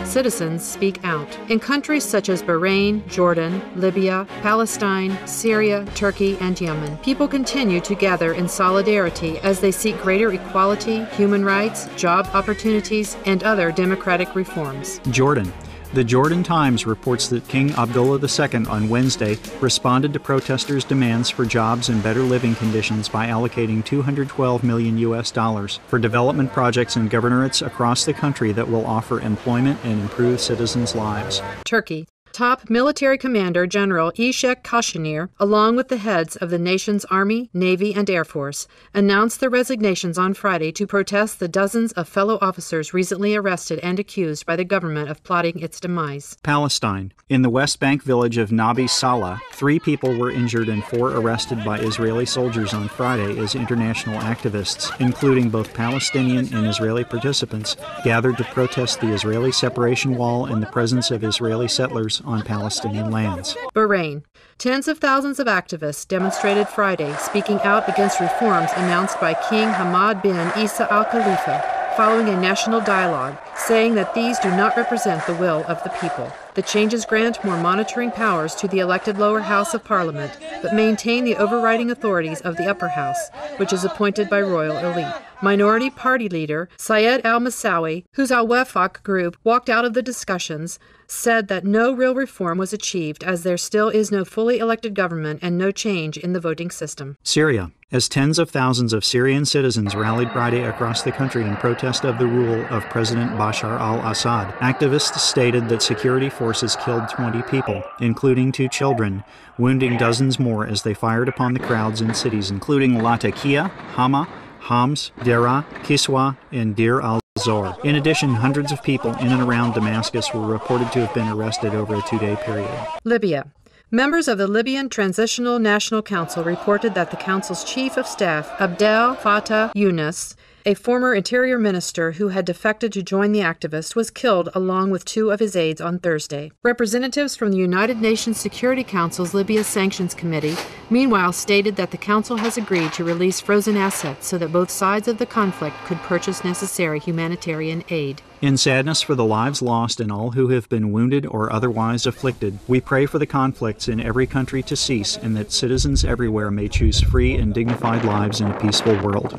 Citizens speak out. In countries such as Bahrain, Jordan, Libya, Palestine, Syria, Turkey, and Yemen, people continue to gather in solidarity as they seek greater equality, human rights, job opportunities, and other democratic reforms. Jordan. The Jordan Times reports that King Abdullah II on Wednesday responded to protesters' demands for jobs and better living conditions by allocating $212 million for development projects in governorates across the country that will offer employment and improve citizens' lives. Turkey. Top military commander General Isik Kosaner, along with the heads of the nation's Army, Navy, and Air Force, announced their resignations on Friday to protest the dozens of fellow officers recently arrested and accused by the government of plotting its demise. Palestine. In the West Bank village of Nabi Saleh, 3 people were injured and 4 arrested by Israeli soldiers on Friday as international activists, including both Palestinian and Israeli participants, gathered to protest the Israeli separation wall and the presence of Israeli settlers on Palestinian lands. Bahrain. Tens of thousands of activists demonstrated Friday, speaking out against reforms announced by King Hamad bin Isa al-Khalifa, following a national dialogue, saying that these do not represent the will of the people. The changes grant more monitoring powers to the elected lower house of parliament, but maintain the overriding authorities of the upper house, which is appointed by royal elite. Minority Party leader Syed al-Mousawi, whose al-Wefaq group walked out of the discussions, said that no real reform was achieved as there still is no fully elected government and no change in the voting system. Syria. As tens of thousands of Syrian citizens rallied Friday across the country in protest of the rule of President Bashar al-Assad, activists stated that security forces killed 20 people, including 2 children, wounding dozens more as they fired upon the crowds in cities including Latakia, Hama, Homs, Deraa, Kiswa, and Deir al-Zor. In addition, hundreds of people in and around Damascus were reported to have been arrested over a 2-day period. Libya. Members of the Libyan Transitional National Council reported that the council's chief of staff, Abdel Fattah Yunus, a former interior minister who had defected to join the activists, was killed along with 2 of his aides on Thursday. Representatives from the United Nations Security Council's Libya Sanctions Committee, meanwhile, stated that the council has agreed to release frozen assets so that both sides of the conflict could purchase necessary humanitarian aid. In sadness for the lives lost and all who have been wounded or otherwise afflicted, we pray for the conflicts in every country to cease and that citizens everywhere may choose free and dignified lives in a peaceful world.